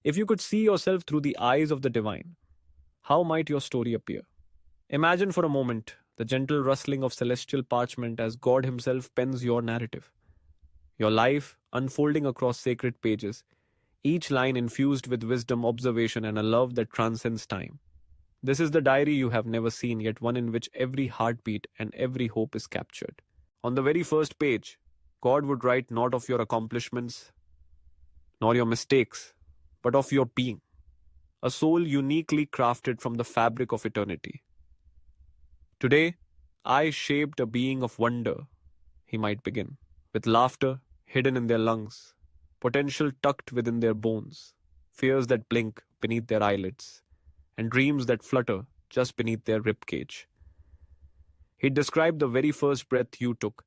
If you could see yourself through the eyes of the divine, how might your story appear? Imagine for a moment the gentle rustling of celestial parchment as God Himself pens your narrative, your life unfolding across sacred pages, each line infused with wisdom, observation, and a love that transcends time. This is the diary you have never seen, yet one in which every heartbeat and every hope is captured. On the very first page, God would write not of your accomplishments nor your mistakes, but of your being, a soul uniquely crafted from the fabric of eternity. Today, I shaped a being of wonder, he might begin, with laughter hidden in their lungs, potential tucked within their bones, fears that blink beneath their eyelids, and dreams that flutter just beneath their ribcage. He described the very first breath you took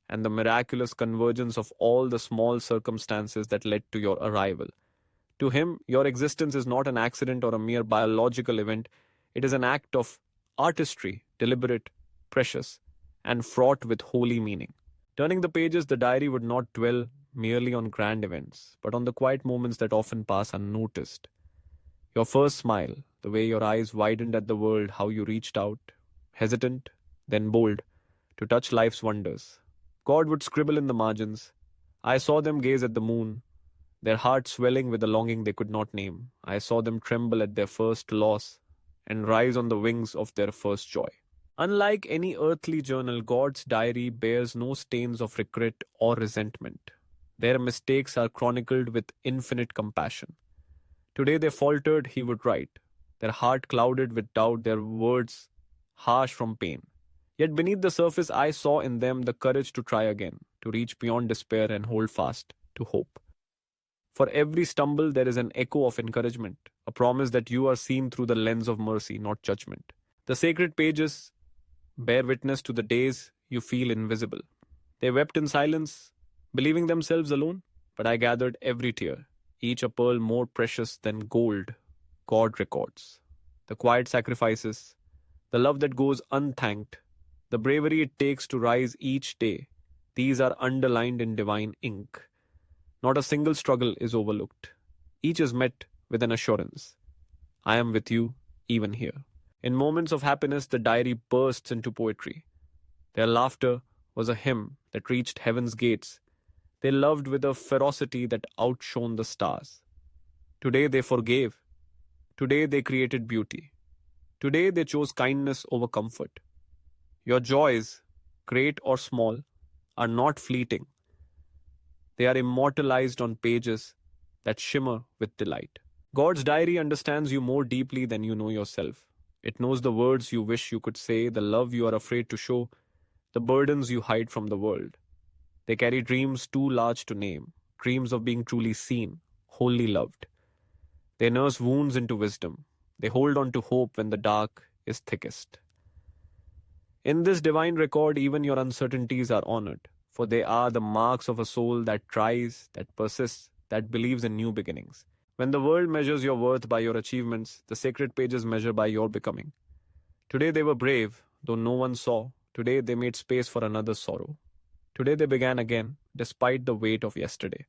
and the miraculous convergence of all the small circumstances that led to your arrival. To him, your existence is not an accident or a mere biological event, it is an act of artistry, deliberate, precious, and fraught with holy meaning. Turning the pages, the diary would not dwell merely on grand events, but on the quiet moments that often pass unnoticed. Your first smile, the way your eyes widened at the world, how you reached out, hesitant, then bold, to touch life's wonders. God would scribble in the margins. I saw them gaze at the moon, their hearts swelling with a longing they could not name. I saw them tremble at their first loss and rise on the wings of their first joy. Unlike any earthly journal, God's diary bears no stains of regret or resentment. Their mistakes are chronicled with infinite compassion. Today they faltered, he would write, their heart clouded with doubt, their words harsh from pain. Yet beneath the surface, I saw in them the courage to try again, to reach beyond despair and hold fast to hope. For every stumble, there is an echo of encouragement, a promise that you are seen through the lens of mercy, not judgment. The sacred pages bear witness to the days you feel invisible. They wept in silence, believing themselves alone, but I gathered every tear, each a pearl more precious than gold. God records the quiet sacrifices, the love that goes unthanked, the bravery it takes to rise each day. These are underlined in divine ink. Not a single struggle is overlooked. Each is met with an assurance. I am with you, even here. In moments of happiness, the diary bursts into poetry. Their laughter was a hymn that reached heaven's gates. They loved with a ferocity that outshone the stars. Today they forgave. Today they created beauty. Today they chose kindness over comfort. Your joys, great or small, are not fleeting. They are immortalized on pages that shimmer with delight. God's diary understands you more deeply than you know yourself. It knows the words you wish you could say, the love you are afraid to show, the burdens you hide from the world. They carry dreams too large to name, dreams of being truly seen, wholly loved. They nurse wounds into wisdom. They hold on to hope when the dark is thickest. In this divine record, even your uncertainties are honored, for they are the marks of a soul that tries, that persists, that believes in new beginnings. When the world measures your worth by your achievements, the sacred pages measure by your becoming. Today they were brave, though no one saw. Today they made space for another's sorrow. Today they began again, despite the weight of yesterday.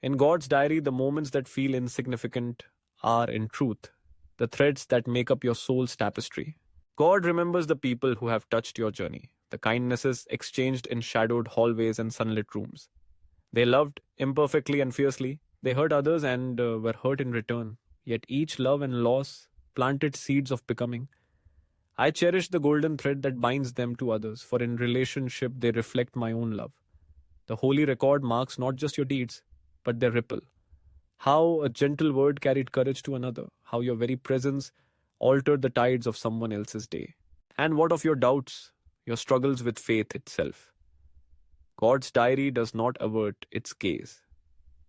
In God's diary, the moments that feel insignificant are, in truth, the threads that make up your soul's tapestry. God remembers the people who have touched your journey, the kindnesses exchanged in shadowed hallways and sunlit rooms. They loved imperfectly and fiercely. They hurt others and were hurt in return. Yet each love and loss planted seeds of becoming. I cherish the golden thread that binds them to others, for in relationship they reflect my own love. The holy record marks not just your deeds, but their ripple. How a gentle word carried courage to another, how your very presence altered the tides of someone else's day. And what of your doubts, your struggles with faith itself? God's diary does not avert its gaze.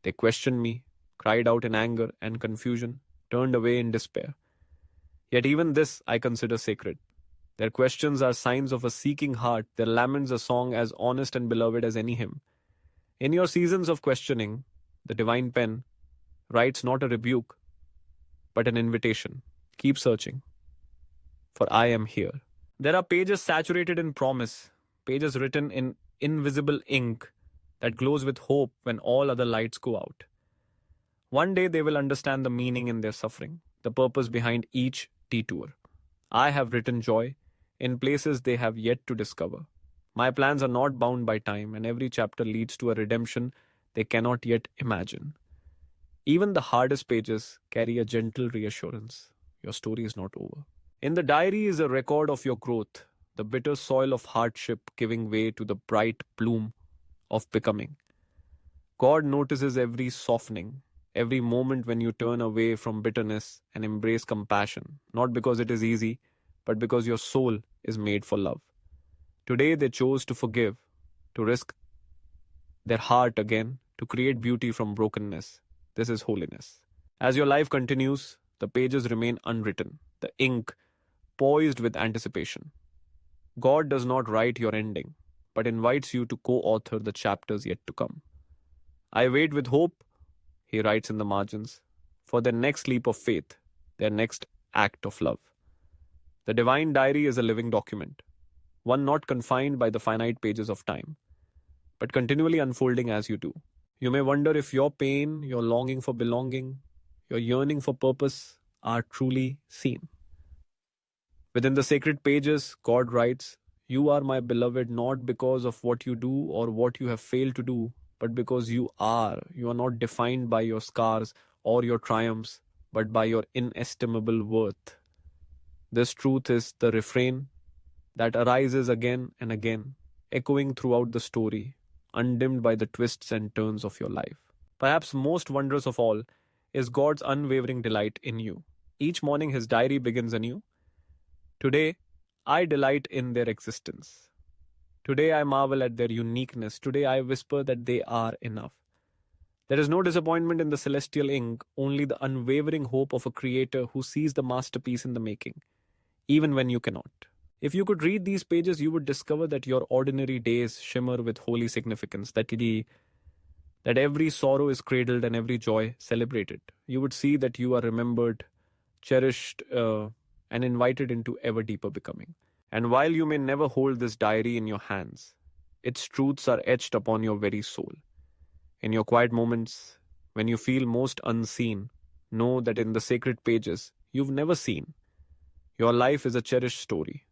They questioned me, cried out in anger and confusion, turned away in despair. Yet even this I consider sacred. Their questions are signs of a seeking heart, their laments a song as honest and beloved as any hymn. In your seasons of questioning, the divine pen writes not a rebuke, but an invitation. Keep searching, for I am here. There are pages saturated in promise, pages written in invisible ink that glows with hope when all other lights go out. One day they will understand the meaning in their suffering, the purpose behind each detour. I have written joy in places they have yet to discover. My plans are not bound by time, and every chapter leads to a redemption they cannot yet imagine. Even the hardest pages carry a gentle reassurance. Your story is not over. In the diary is a record of your growth, the bitter soil of hardship giving way to the bright bloom of becoming. God notices every softening, every moment when you turn away from bitterness and embrace compassion, not because it is easy, but because your soul is made for love. Today they chose to forgive, to risk their heart again, to create beauty from brokenness. This is holiness. As your life continues, the pages remain unwritten, the ink poised with anticipation. God does not write your ending, but invites you to co author the chapters yet to come. I wait with hope, he writes in the margins, for their next leap of faith, their next act of love. The divine diary is a living document, one not confined by the finite pages of time, but continually unfolding as you do. You may wonder if your pain, your longing for belonging, your yearning for purpose are truly seen. Within the sacred pages, God writes, "You are my beloved not because of what you do or what you have failed to do, but because you are. You are not defined by your scars or your triumphs, but by your inestimable worth." This truth is the refrain that arises again and again, echoing throughout the story, undimmed by the twists and turns of your life. Perhaps most wondrous of all is God's unwavering delight in you. Each morning his diary begins anew. Today, I delight in their existence. Today, I marvel at their uniqueness. Today, I whisper that they are enough. There is no disappointment in the celestial ink, only the unwavering hope of a creator who sees the masterpiece in the making, even when you cannot. If you could read these pages, you would discover that your ordinary days shimmer with holy significance, that every sorrow is cradled and every joy celebrated. You would see that you are remembered, cherished, and invited into ever deeper becoming. And while you may never hold this diary in your hands, its truths are etched upon your very soul. In your quiet moments, when you feel most unseen, know that in the sacred pages you've never seen, your life is a cherished story,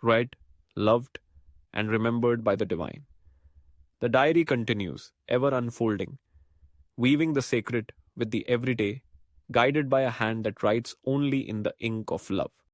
read, loved, and remembered by the divine. The diary continues, ever unfolding, weaving the sacred with the everyday, guided by a hand that writes only in the ink of love.